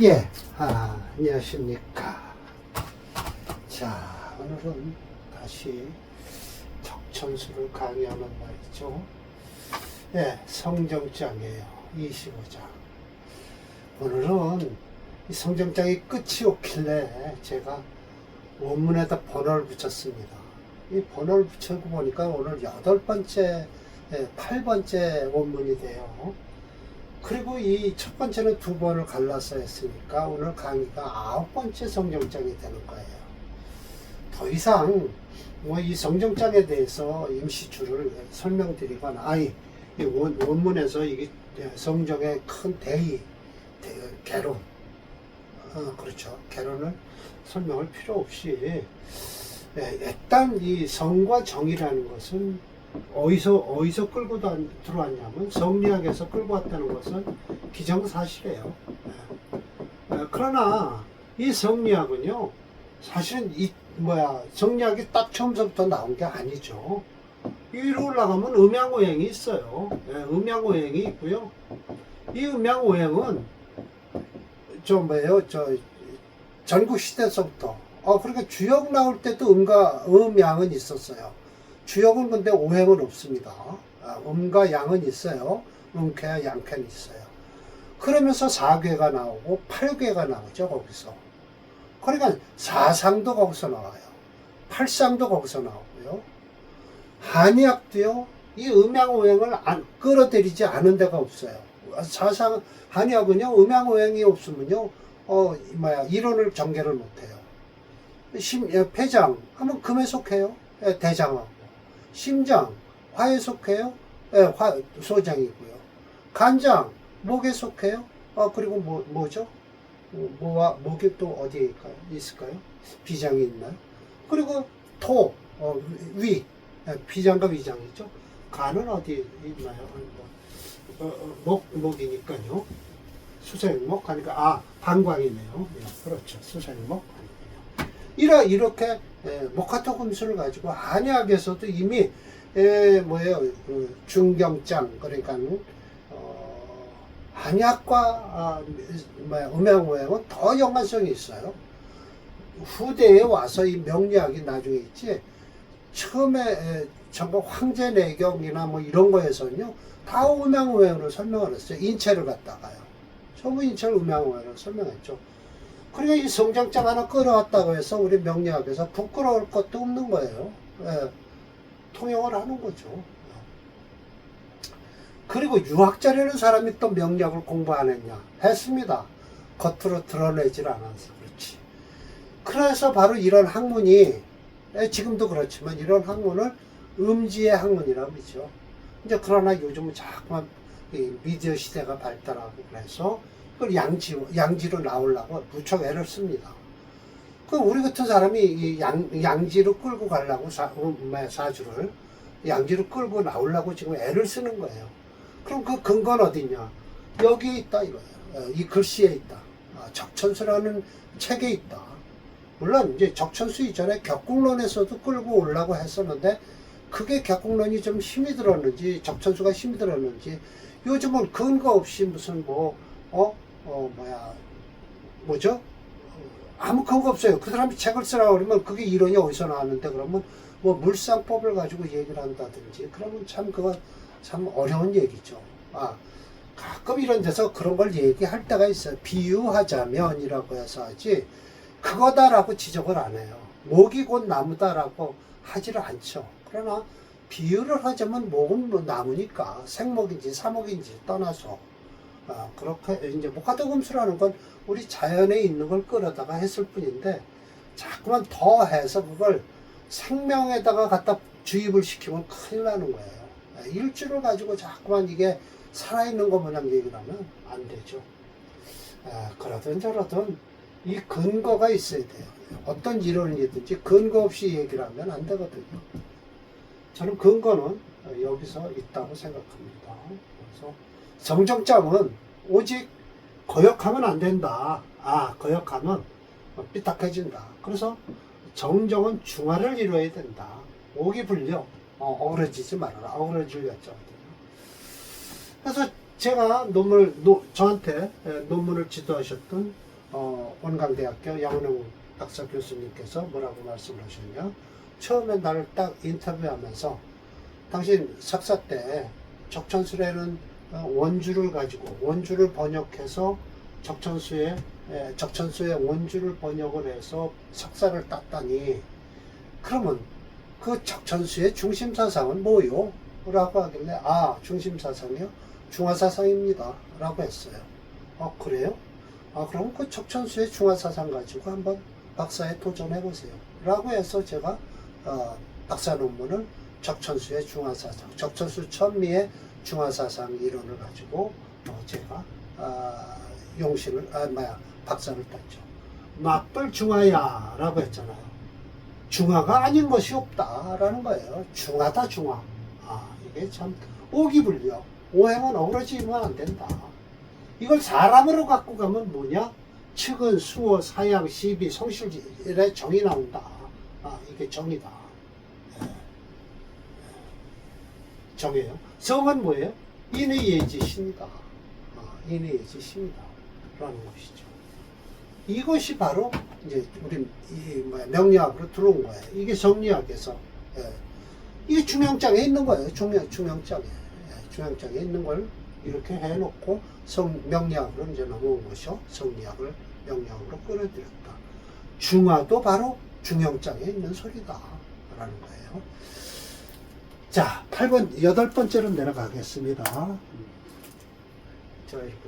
예, 안녕하십니까. 자, 오늘은 다시 적천수를 강의하는 날이죠. 예, 성정장이에요. 25장. 오늘은 이 성정장이 끝이 없길래 제가 원문에다 번호를 붙였습니다. 이 번호를 붙이고 보니까 오늘 8번째, 8번째 원문이 돼요. 그리고 이 첫 번째는 2번을 갈라서 했으니까 오늘 강의가 9번째 성정장이 되는 거예요. 더 이상 뭐 이 성정장에 대해서 임시줄을 설명드리거나, 이 원문에서 이게 성정의 큰 개론, 그렇죠. 개론을 설명할 필요 없이, 일단 이 성과 정이라는 것은 어디서 끌고 들어왔냐면 성리학에서 끌고 왔다는 것은 기정사실이에요. 그러나 이 성리학은요, 사실은 성리학이 딱 처음부터 나온 게 아니죠. 위로 올라가면 음양오행이 있어요. 음양오행이 있고요. 이 음양오행은 전국시대서부터, 그러니까 주역 나올 때도 음양은 있었어요. 주역은 근데 오행은 없습니다. 음과 양은 있어요. 음쾌와 양쾌는 있어요. 그러면서 4괴가 나오고 8괴가 나오죠, 거기서. 그러니까 4상도 거기서 나와요. 8상도 거기서 나오고요. 한의학도요, 이 음양오행을 끌어들이지 않은 데가 없어요. 한의학은요, 음양오행이 없으면요, 이론을 전개를 못해요. 폐장 하면 금에 속해요. 대장하고. 심장, 화에 속해요. 소장이고요. 간장, 목에 속해요. 그리고 뭐죠? 목이 또 어디에 있을까요? 비장이 있나요? 그리고 토, 위, 비장과 위장이죠. 간은 어디 있나요? 목이니까요. 수생목 하니까 방광이네요. 그렇죠. 수생목. 이렇게 목화토금수를 가지고 한의학에서도 이미 중경장, 그러니까 한의학과 음양오행은 더 연관성이 있어요. 후대에 와서 이 명리학이 나중에 있지, 처음에 전부 황제내경이나 이런 거에서는요, 다 음양오행으로 설명을 했어요. 인체를 갖다가요. 전부 인체를 음양오행으로 설명했죠. 그러니까 이 성장장 하나 끌어왔다고 해서 우리 명리학에서 부끄러울 것도 없는 거예요. 통용을 하는 거죠. 그리고 유학자라는 사람이 또 명리학을 공부 안 했냐? 했습니다. 겉으로 드러내질 않아서 그렇지. 그래서 바로 이런 학문이, 지금도 그렇지만 이런 학문을 음지의 학문이라고 그러죠. 이제 그러나 요즘은 자꾸만 미디어 시대가 발달하고 그래서 그걸 양지로 나오려고 무척 애를 씁니다. 그 우리 같은 사람이 이 양지로 끌고 가려고 사주를 양지로 끌고 나오려고 지금 애를 쓰는 거예요. 그럼 그 근거는 어디냐? 여기 있다 이거예요. 이 글씨에 있다. 적천수라는 책에 있다. 물론 이제 적천수 이전에 격국론에서도 끌고 오려고 했었는데 그게 격국론이 좀 힘이 들었는지 적천수가 힘이 들었는지 요즘은 근거 없이 무슨 아무 근거 없어요. 그 사람이 책을 쓰라고 그러면 그게 이론이 어디서 나왔는데 그러면 물상법을 가지고 얘기를 한다든지 그러면 그건 참 어려운 얘기죠. 가끔 이런 데서 그런 걸 얘기할 때가 있어요. 비유하자면이라고 해서 하지 그거다라고 지적을 안 해요. 목이 곧 나무다라고 하지를 않죠. 그러나 비유를 하자면 목은 나무니까 생목인지 사목인지 떠나서 그렇게 이제 목화토금수라는 건 우리 자연에 있는 걸 끌어다가 했을 뿐인데 자꾸만 더 해서 그걸 생명에다가 갖다 주입을 시키면 큰일 나는 거예요. 일주를 가지고 자꾸만 이게 살아있는 것 마냥 얘기를 하면 안 되죠. 그러든 저러든 이 근거가 있어야 돼요. 어떤 이론이든지 근거 없이 얘기를 하면 안 되거든요. 저는 근거는 여기서 있다고 생각합니다. 그래서 성정장은 오직 거역하면 안 된다. 거역하면 삐딱해진다. 그래서 정정은 중화를 이루어야 된다. 옥이 불려 어우러지지 말아라. 어우러질 여자거든요. 그래서 제가 저한테 논문을 지도하셨던 원광대학교 양은영 박사 교수님께서 뭐라고 말씀하셨냐. 처음에 나를 딱 인터뷰하면서 당신 석사 때 적천술에는 원주를 가지고 원주를 번역해서 적천수의 원주를 번역을 해서 석사를 땄다니, 그러면 그 적천수의 중심사상은 뭐요? 라고 하길래, 중심사상이요? 중화사상입니다 라고 했어요. 그래요? 그럼 그 적천수의 중화사상 가지고 한번 박사에 도전해보세요 라고 해서 제가 박사 논문을 적천수의 중화사상, 적천수 천미의 중화사상 이론을 가지고 제가 박사를 땄죠. 맞벌 중화야 라고 했잖아요. 중화가 아닌 것이 없다라는 거예요. 중화다 중화. 이게 참 오기불려. 오행은 어우러지면 안 된다. 이걸 사람으로 갖고 가면 뭐냐? 측은, 수어, 사양, 시비, 성실의 정이 나온다. 이게 정이다. 정이에요. 성은 뭐예요? 인의예지신이다. 인의예지신이다. 라는 것이죠. 이것이 바로 이제 우리 명리학으로 들어온 거예요. 이게 성리학에서 이게 중형장에 있는 거예요. 중형장에 중형장에 있는 걸 이렇게 해놓고 명리학으로 이제 넘어온 것이요. 성리학을 명리학으로 끌어들였다. 중화도 바로 중형장에 있는 소리다. 라는 거예요. 자, 8번, 8번째로 내려가겠습니다. 제가 이렇게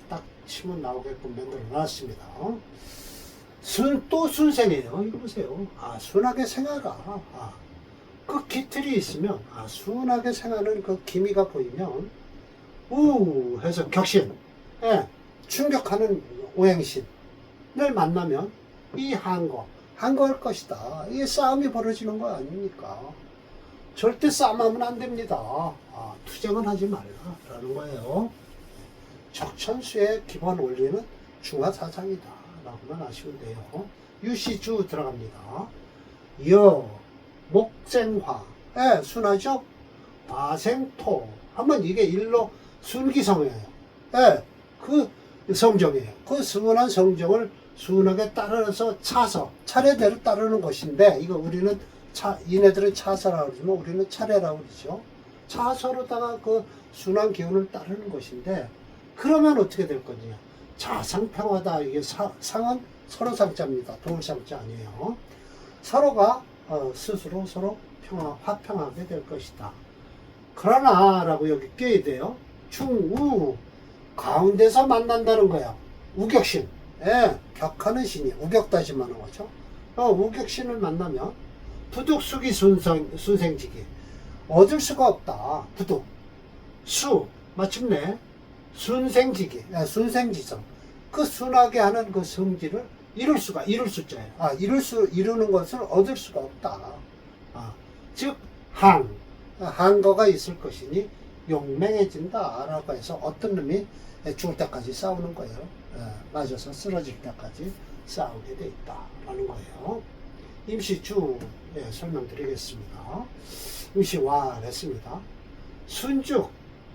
딱 치면 나오게끔 만들어 놨습니다. 또 순생이에요. 이거 보세요. 순하게 생활아. 그 기틀이 있으면, 순하게 생활하는 그 기미가 보이면, 해서 격신, 충격하는 오행신을 만나면, 이 한거할 것이다. 이게 싸움이 벌어지는 거 아닙니까? 절대 싸움하면 안 됩니다. 투쟁은 하지 말라라는 거예요. 적천수의 기본 원리는 중화사상이다 라고만 아시면 돼요. 유시주 들어갑니다. 목생화, 순하죠? 화생토 하면 이게 일로 순기성이에요. 그 성정이에요. 그 순한 성정을 순하게 따라서 차례대로 따르는 것인데, 이거 우리는 얘네들은 차사라고 그러지만 우리는 차례라고 그러죠. 차서로다가 그 순한 기운을 따르는 것인데, 그러면 어떻게 될 거냐. 자상평화다. 이게 상은 서로 상자입니다. 도울상자 아니에요. 서로가 스스로 서로 화평하게 될 것이다. 그러나 라고 여기 껴야 돼요. 중우 가운데서 만난다는 거야. 우격신. 격하는 신이 우격다짐하는 거죠. 우격신을 만나면 부득수기 순생지기 얻을 수가 없다. 부득 마침내 순생지기, 순생지성, 그 순하게 하는 그 성질을 이룰 숫자예요. 이루는 것을 얻을 수가 없다. 즉 한거가 있을 것이니 용맹해진다 라고 해서 어떤 놈이 죽을 때까지 싸우는 거예요. 맞아서 쓰러질 때까지 싸우게 돼 있다 라는 거예요. 임시주 설명드리겠습니다. 임시와 했습니다. 순죽,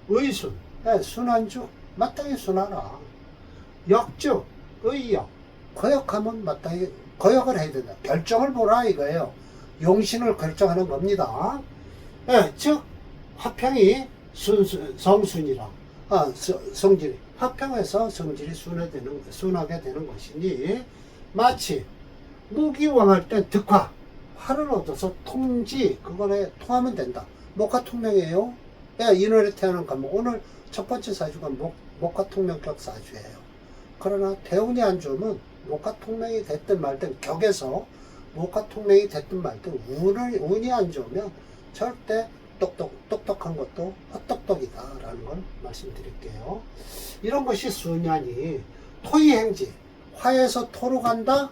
의순, 순한죽, 마땅히 순하라. 역죽, 의역, 거역하면 마땅히 거역을 해야 된다. 결정을 보라 이거예요. 용신을 결정하는 겁니다. 즉 화평이 성순이라, 성질이 화평해서 성질이 순하게 되는 것이니, 마치 무기왕할 땐 득화, 화를 얻어서 통지, 그거에 통하면 된다. 목화통명이에요. 인월에 태어난 가면 오늘 첫 번째 사주가 목화통명격 사주예요. 그러나 대운이 안 좋으면 목화통명이 됐든 말든, 격에서 목화통명이 됐든 말든 운이 안 좋으면 절대 똑똑한 것도 헛똑똑이다 라는 걸 말씀드릴게요. 이런 것이 수년이 토의행지, 화에서 토로 간다.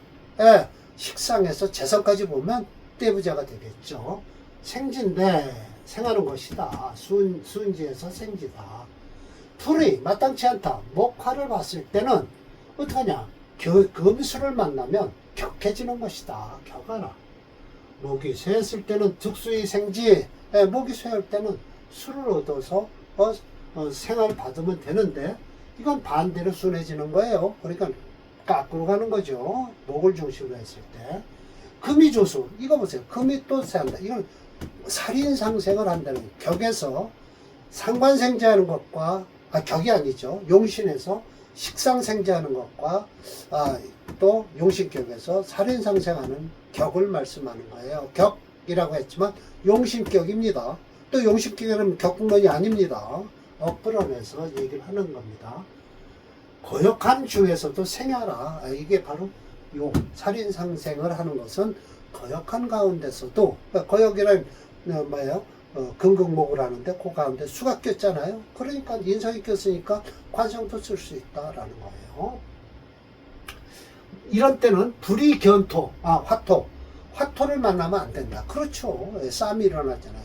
식상에서 재성까지 보면 떼부자가 되겠죠. 생지인데 생하는 것이다. 순지에서 생지다. 풀이 마땅치 않다. 목화를 봤을 때는 어떡하냐. 금수를 만나면 격해지는 것이다. 격하라. 목이 쇠했을 때는 득수의 생지, 목이 쇠할 때는 술을 얻어서 생활 받으면 되는데 이건 반대로 순해지는 거예요. 그러니까 거꾸로 가는 거죠. 목을 중심으로 했을 때. 금이 조수. 이거 보세요. 금이 또 세한다. 이건 살인상생을 한다는 격에서 상관생제하는 것과 격이 아니죠. 용신에서 식상생제하는 것과 또 용신격에서 살인상생하는 격을 말씀하는 거예요. 격이라고 했지만 용신격입니다. 또 용신격은 격분론이 아닙니다. 엇불어내서 얘기를 하는 겁니다. 거역한 중에서도 생하라. 이게 바로 요 살인상생을 하는 것은 거역한 가운데서도, 거역이란 뭐예요? 금극목을 하는데 그 가운데 수가 꼈잖아요. 그러니까 인성이 꼈으니까 관성도 쓸 수 있다라는 거예요. 이런 때는 불이견토, 화토를 만나면 안 된다. 그렇죠. 싸움이 일어났잖아요.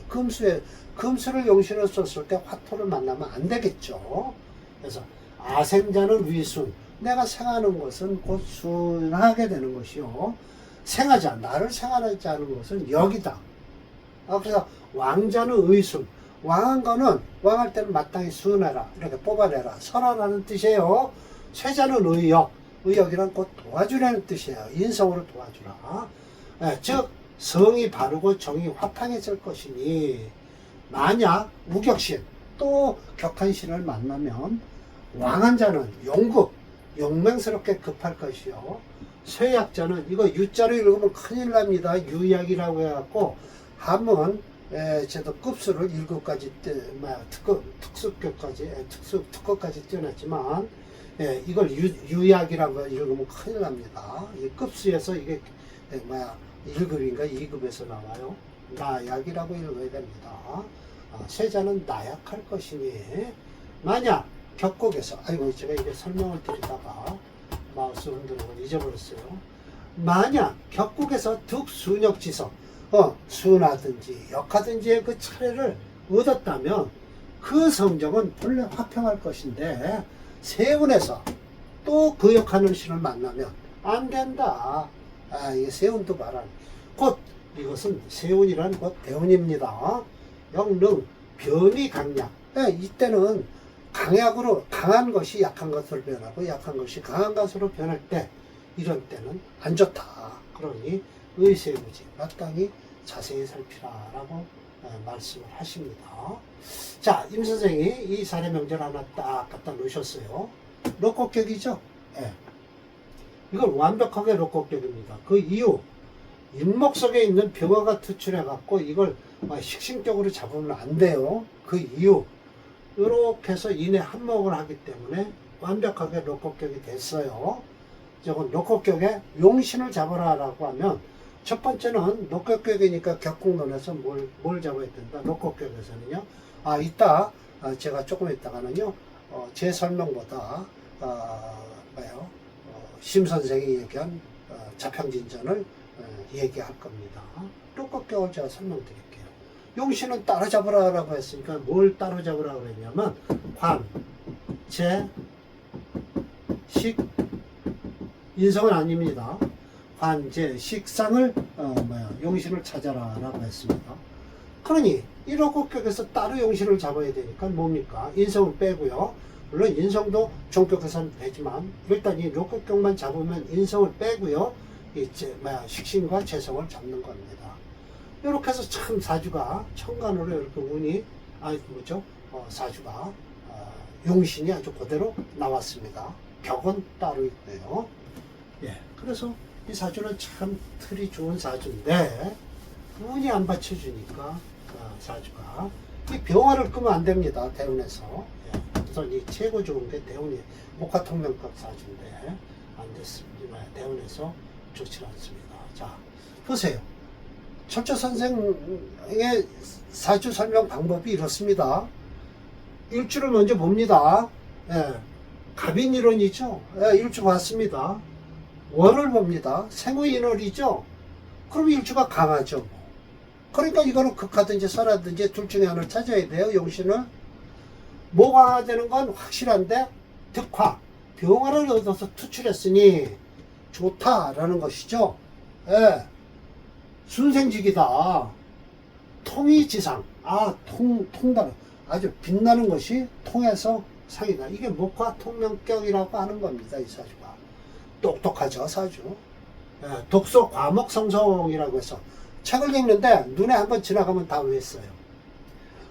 금수를 용신을 썼을 때 화토를 만나면 안 되겠죠. 그래서 아생자는 위순, 내가 생하는 것은 곧 순하게 되는 것이요. 나를 생하지 않은 것은 역이다. 그래서 왕자는 의순, 왕한 거는 왕할 때는 마땅히 순해라, 이렇게 뽑아내라, 설하라는 뜻이에요. 쇠자는 의역이란 곧 도와주라는 뜻이에요. 인성으로 도와주라. 즉 성이 바르고 정이 화탕해질 것이니, 만약 우격신 또 격한 신을 만나면 왕한 자는 용맹스럽게 급할 것이요. 쇠약자는, 이거 유자로 읽으면 큰일 납니다. 유약이라고 해갖고 한번 저도 급수를 1급까지 특급까지 띄어놨지만, 이걸 유약이라고 읽으면 큰일 납니다. 이 급수에서 이게 1급인가 2급에서 나와요. 나약이라고 읽어야 됩니다. 쇠자는 나약할 것이니, 만약 격곡에서, 제가 이게 설명을 드리다가 마우스 흔드는 걸 잊어버렸어요. 만약 격곡에서 득순역지성, 순하든지 역하든지의 그 차례를 얻었다면 그 성적은 본래 화평할 것인데, 세운에서 또 그 역하는 신을 만나면 안 된다. 이게 세운도 말하는, 곧 이것은 세운이란 곧 대운입니다. 영능 변이 강약. 이때는 강한 것이 약한 것으로 변하고 약한 것이 강한 것으로 변할 때, 이런 때는 안 좋다. 그러니 의세무지 마땅히 자세히 살피라라고 말씀을 하십니다. 자, 임 선생이 이 사례 명제를 하나 딱 갖다 놓으셨어요. 록곡격이죠. 이걸 완벽하게 록곡격입니다. 그 이유, 인목 속에 있는 병화가 투출해 갖고 이걸 식신격으로 잡으면 안 돼요. 그 이유, 이렇게 해서 인의 한목을 하기 때문에 완벽하게 록곡격이 됐어요. 저건 록곡격에 용신을 잡아라 라고 하면, 첫 번째는 록곡격이니까 격국론에서 뭘 잡아야 된다. 록곡격에서는요. 제가 조금 있다가는요, 제 설명보다 심 선생이 얘기한 자평진전을 얘기할 겁니다. 록곡격을 제가 설명드릴게요. 용신은 따로잡으라 라고 했으니까 뭘 따로잡으라고 했냐면, 관, 재, 식, 인성은 아닙니다. 관제, 식상을 용신을 찾아라 라고 했습니다. 그러니 이 록곡격에서 따로 용신을 잡아야 되니까 뭡니까? 인성을 빼고요. 물론 인성도 종격에서는 되지만 일단 이 록곡격만 잡으면 인성을 빼고요. 식신과 재성을 잡는 겁니다. 이렇게 해서 참 사주가 천간으로 이렇게 운이 사주가 용신이 아주 그대로 나왔습니다. 격은 따로 있고요. 그래서 이 사주는 참 틀이 좋은 사주인데 운이 안 받쳐주니까 사주가 이 병화를 끄면 안 됩니다. 대운에서. 그래서 이 최고 좋은 게 대운이 목화통명급 사주인데 안 됐습니다. 대운에서 좋지 않습니다. 자, 보세요. 철저 선생의 사주 설명 방법이 이렇습니다. 일주를 먼저 봅니다. 갑인일원이죠. 일주 봤습니다. 월을 봅니다. 생후인월이죠. 그럼 일주가 강하죠. 그러니까 이거는 극하든지 설하든지 둘 중에 하나를 찾아야 돼요. 용신을. 모강화되는 건 확실한데 득화, 병화를 얻어서 투출했으니 좋다라는 것이죠. 순생직이다. 통이지상. 통달은 아주 빛나는 것이 통해서 상이다. 이게 목화 통명격이라고 하는 겁니다. 이 사주가. 똑똑하죠, 사주. 예, 독서 과목성성이라고 해서 책을 읽는데 눈에 한번 지나가면 다 외웠어요.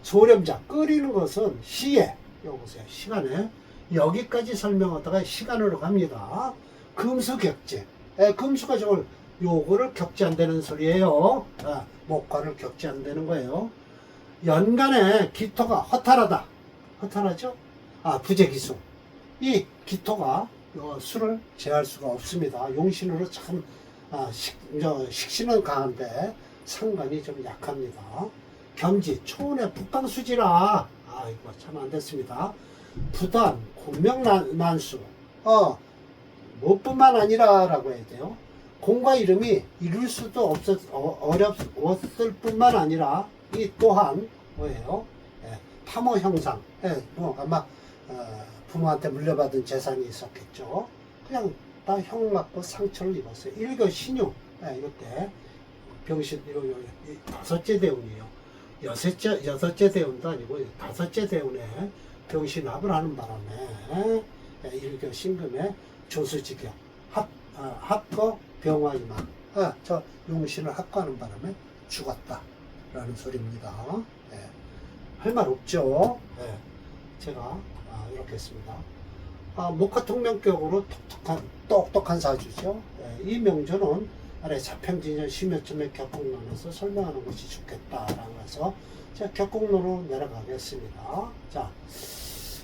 소렴자, 끓이는 것은 시에, 요거 보세요. 시간에 여기까지 설명하다가 시간으로 갑니다. 금수격제. 예, 금수가 저걸 요거를 격제한다는 소리예요. 아, 목화를 격제한다는 거예요. 연간에 기토가 허탈하다. 허탈하죠? 아, 부재기수. 이 기토가 수를 제할 수가 없습니다. 용신으로 참 식신은 강한데 상관이 좀 약합니다. 겸지, 초운의 북방수지라. 아, 이거 참 안 됐습니다. 부단, 공명난수. 무엇뿐만 아니라라고 해야 돼요. 공과 이름이 이룰 수도 어렵을 뿐만 아니라 이 또한 뭐예요? 예, 탐호 형상. 예, 뭐 아마 부모한테 물려받은 재산이 있었겠죠. 그냥 다 형 맞고 상처를 입었어요. 일거 신유. 예, 이때 병신 다섯째 대운이에요. 여섯째 대운도 아니고 다섯째 대운에 병신합을 하는 바람에 일교 신금에 조수지경 합거 병화이망 저 용신을 합거하는 바람에 죽었다라는 소리입니다. 예. 할 말 없죠. 예. 제가 이렇게 했습니다. 목화통명격으로 똑똑한 사주죠. 예. 이 명조는 아래 자평진년 심여점의 격국론에서 설명하는 것이 좋겠다라고 해서 제가 격국론으로 내려가겠습니다. 자,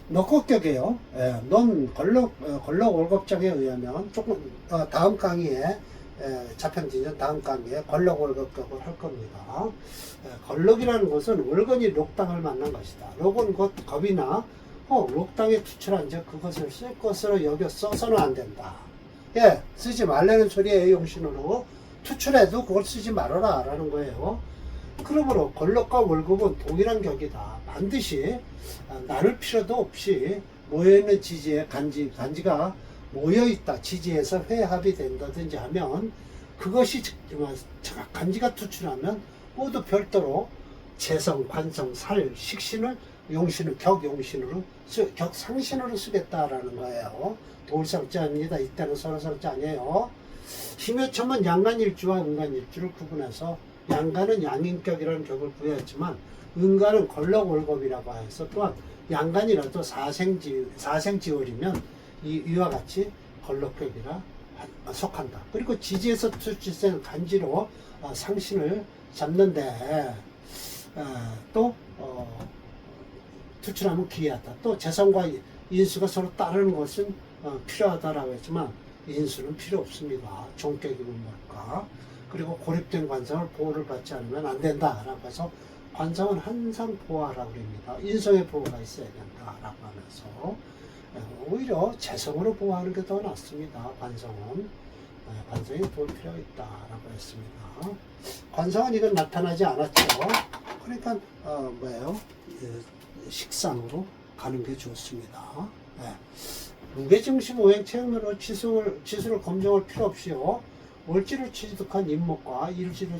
녹곡격이에요. 예, 넌 걸럭 월급장에 의하면 조금 다음 강의에 자평진년 다음 강의에 걸럭 월급격을 할 겁니다. 걸럭이라는 것은 월건이 록당을 만난 것이다. 록은 곧 겁이나 록당에 투출한 적 그것을 쓸 것으로 여겨 써서는 안 된다. 예, 쓰지 말라는 소리예요. 용신으로 투출해도 그걸 쓰지 말아라 라는 거예요. 그러므로 걸럭과 월급은 동일한 격이다. 반드시 나눌 필요도 없이 모여있는 지지에 간지가 모여있다. 지지에서 회합이 된다든지 하면 그것이 간지가 투출하면 모두 별도로 재성, 관성, 살, 식신을 용신을 격용신으로 격상신으로 쓰겠다라는 거예요. 돌상자입니다. 이때는 서로상자 아니에요. 심여첨은 양간일주와 은간일주를 구분해서 양간은 양인격이라는 격을 부여했지만 은간은 걸럭월겁이라고 해서 또한 양간이라도 사생지월이면 이와 같이 걸럭격이라 속한다. 그리고 지지에서 투출된 간지로 상신을 잡는데 또 투출하면 기이하다. 또 재성과 인수가 서로 따르는 것은 필요하다라고 했지만 인수는 필요 없습니다. 종격이면 뭘까? 그리고 고립된 관성을 보호를 받지 않으면 안 된다라고 해서 관성은 항상 보호하라고 합니다. 인성의 보호가 있어야 된다라고 하면서 오히려 재성으로 보호하는 게 더 낫습니다. 관성은 관성이 도울 필요가 있다라고 했습니다. 관성은 이건 나타나지 않았죠. 그러니까 뭐예요? 식상으로 가는 게 좋습니다. 무게중심 오행 체형으로 지수를 검증할 필요 없이요. 월지를 취득한 임목과 일지를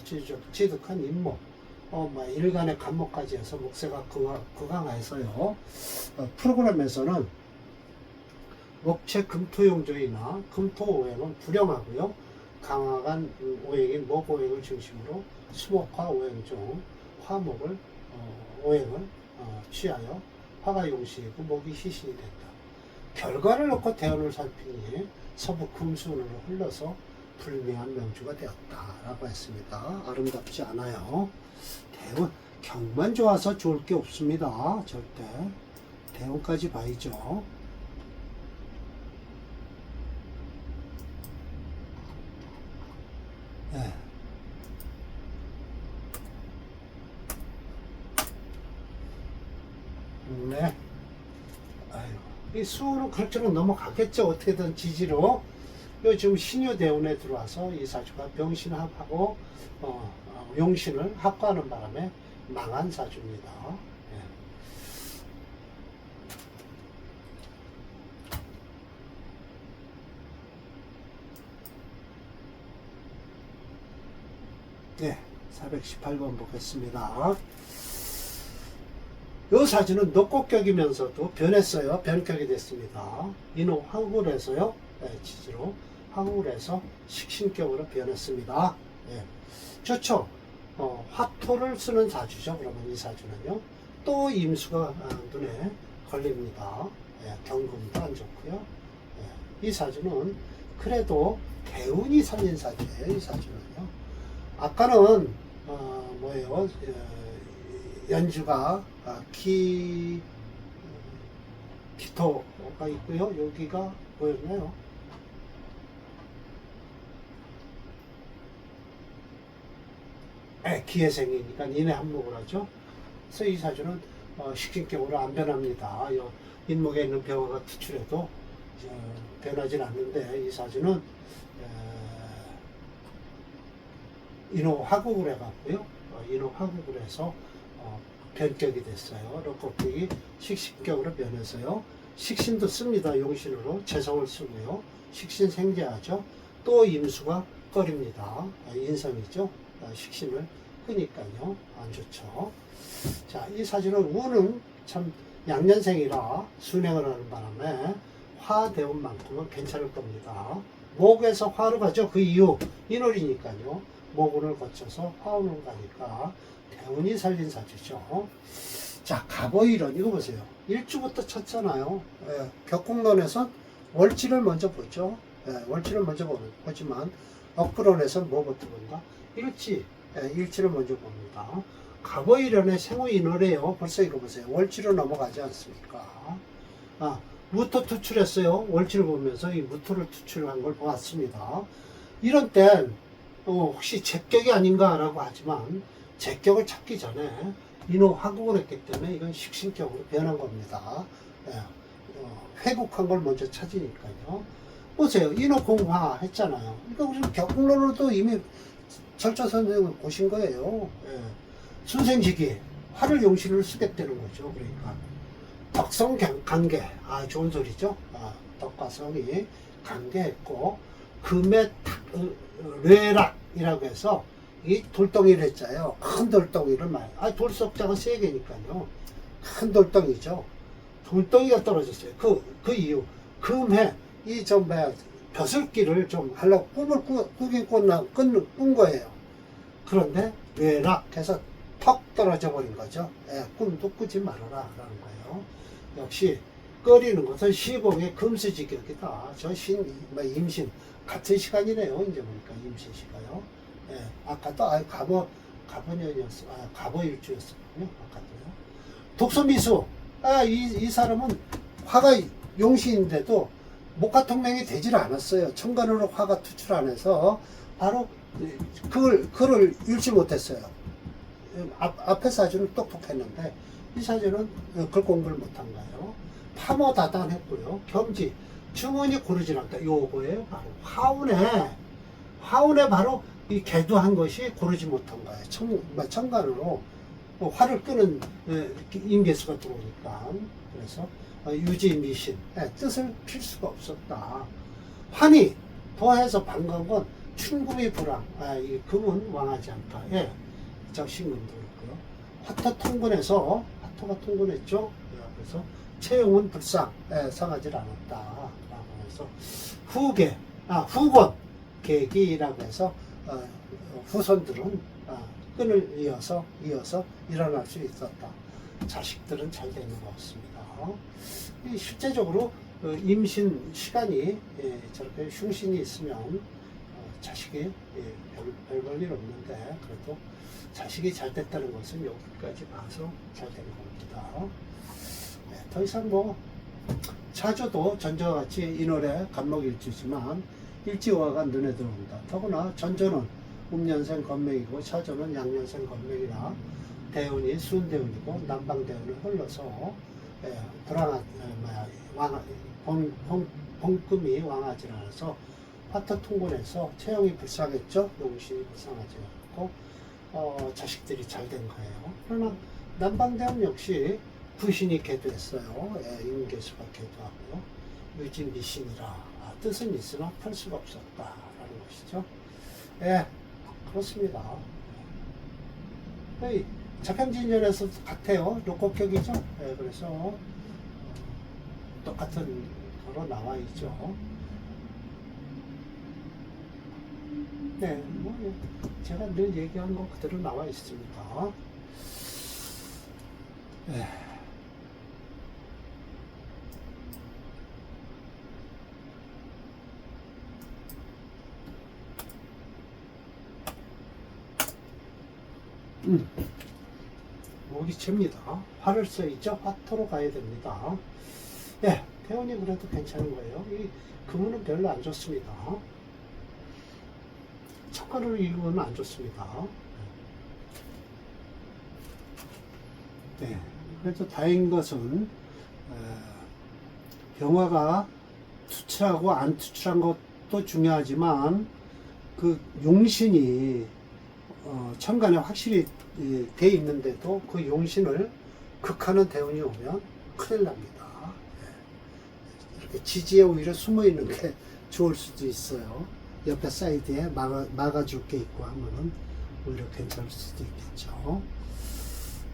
취득한 임목, 일간의 간목까지 해서 목세가 극강하여서요. 프로그램에서는 목체 금토용조이나 금토오행은 불영하고요. 강화간 오행인 목오행을 중심으로 수목화 오행 중 화목을 오행을 취하여 화가 용신이고 목이 희신이 된다. 결과를 놓고 대운을 살피니 서부 금수운으로 흘러서 불명한 명주가 되었다라고 했습니다. 아름답지 않아요. 대운 경만 좋아서 좋을 게 없습니다. 절대 대운까지 봐야죠. 네. 네. 아유, 이 수는 그렇게는 넘어가겠죠. 어떻게든 지지로. 요 지금 신유대운에 들어와서 이 사주가 병신합하고 용신을 합과하는 바람에 망한 사주입니다. 네, 418번 보겠습니다. 이 사주는 녹곡격이면서도 변했어요. 변격이 됐습니다. 인호 화국을 해서요. 지지로 화국을 해서 식신격으로 변했습니다. 예. 좋죠. 화토를 쓰는 사주죠. 그러면 이 사주는요. 또 임수가 눈에 걸립니다. 예. 경금도 안 좋고요. 예. 이 사주는 그래도 대운이 살린 사주예요. 이 사주는요. 아까는 뭐예요? 연주가 기토가 있고요. 여기가 뭐였나요? 기해생이니까 인해 한목을 하죠. 그래서 이 사주는 식신격으로 안 변합니다. 인목에 있는 병화가 투출해도 변하진 않는데 이 사주는 인호 화국을 해갖고요. 인호 화국을 해서 변격이 됐어요. 녹곡격이 식신격으로 변해서요. 식신도 씁니다. 용신으로 재성을 쓰고요. 식신 생재하죠. 또 임수가 꺼립니다. 인성이죠. 식신을 끄니까요. 안 좋죠. 자, 이 사주는 운은 참 양년생이라 순행을 하는 바람에 화대운만큼은 괜찮을 겁니다. 목에서 화로 가죠. 그 이유 인월이니까요. 목운을 거쳐서 화운을 가니까 대운이 살린 사주죠. 자, 갑오일은 이거 보세요. 일주부터 쳤잖아요. 예, 격국론에선 월지를 먼저 보죠. 예, 월지를 먼저 보지만 업그론에선 뭐부터 본다? 일지. 예, 일지를 먼저 봅니다. 갑오일연의 생호인월이에요. 벌써 이거 보세요. 월지로 넘어가지 않습니까? 무토 투출했어요. 월지를 보면서 이 무토를 투출한 걸 보았습니다. 이런 땐 혹시 제격이 아닌가라고 하지만 제격을 찾기 전에 인호 화국을 했기 때문에 이건 식신격으로 변한 겁니다. 예, 회국한 걸 먼저 찾으니까요. 보세요. 인호 공화 했잖아요. 그러니까 우리 격국론으로도 이미 철저 선생을 보신 거예요. 예. 순생지기 화를 용신을 쓰겠다는 거죠. 그러니까 덕성 관계 좋은 소리죠. 덕과 성이 관계했고 금의 뇌락이라고 해서 이 돌덩이를 했잖아요. 큰 돌덩이를 돌석자가 세 개니까요. 큰 돌덩이죠. 돌덩이가 떨어졌어요. 그 이유 금해 이 좀 벼슬기를 좀 하려고 꿈을 꾸긴 꾼 거예요. 그런데 뇌락해서 턱 떨어져 버린 거죠. 꿈도 꾸지 말아라 라는 거예요. 역시 꺼리는 것은 시공의 금수지격이다. 저 임신 같은 시간이네요. 이제 보니까 임신 시가요. 아까도 갑오년이었어. 갑오일주였었군요. 아까도요. 독소미수. 이 사람은 화가 용신인데도 목화통맹이 되질 않았어요. 천간으로 화가 투출 안 해서 바로 그걸 읽지 못했어요. 앞에 사주는 똑똑했는데 이 사주는 글 공부를 못한 거예요. 파모다단했고요. 겸지 주문이 고르질 않다. 요거예요. 바로 화운에 바로 이 개두한 것이 고르지 못한 거예요. 천간으로 화를 끄는 임계수가 들어오니까. 그래서 유지미신 뜻을 필 수가 없었다. 환이 더해서 반가운 건 춘금이 불황. 이 금은 왕하지 않다. 적신금도 있고요. 화토 통근해서 화토가 통근했죠. 그래서 채용은 불상 상하지 않았다. 라고 해서 후계 후권 계기라고 해서 후손들은 끈을 이어서 일어날 수 있었다. 자식들은 잘 되는 것 같습니다. 실제적으로 임신 시간이 저렇게 흉신이 있으면 자식이 별 볼 일 없는데 그래도 자식이 잘 됐다는 것은 여기까지 봐서 잘 된 겁니다. 더 이상 차조도 전저와 같이 인월의 간목일주지만 일지화가 눈에 들어온다. 더구나 전조는 음년생 건맥이고 차조는 양년생 건맥이라 대운이 순대운이고 남방대운을 흘러서 본금이 왕하지 않아서 화토 통근해서 체형이 불쌍했죠. 용신이 불쌍하지 않고 자식들이 잘 된 거예요. 그러나 남방대운 역시 구신이 개도했어요. 임계수가 개도하고요. 유진미신이라 뜻은 있으나 펼 수가 없었다라는 것이죠. 그렇습니다. 자평진전에서 같아요. 요곡격이죠. 네, 그래서 똑같은 거로 나와 있죠. 네, 뭐 제가 늘 얘기한 거 그대로 나와 있습니다. 네. 모기채입니다. 화를 써있죠? 화토로 가야 됩니다. 예, 태원이 그래도 괜찮은 거예요. 이 금은은 별로 안 좋습니다. 척가를 이루면 안 좋습니다. 네, 그래도 다행인 것은 병화가 투출하고 안 투출한 것도 중요하지만 그 용신이 천간에 확실히 돼 있는데도 그 용신을 극하는 대운이 오면 큰일 납니다. 이렇게 지지에 오히려 숨어 있는 게 좋을 수도 있어요. 옆에 사이드에 막아줄 게 있고 하면은 오히려 괜찮을 수도 있겠죠.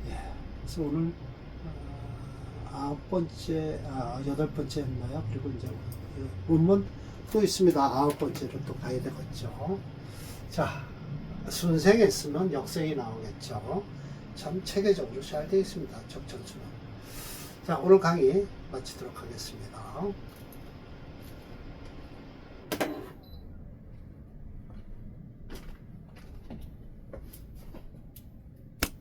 예. 그래서 오늘 여덟 번째 했나요? 그리고 이제 운문 또 있습니다. 아홉 번째로 또 가야 되겠죠. 자, 순생했으면 역생이 나오겠죠. 참 체계적으로 잘 되어 있습니다. 적천수는. 자, 오늘 강의 마치도록 하겠습니다.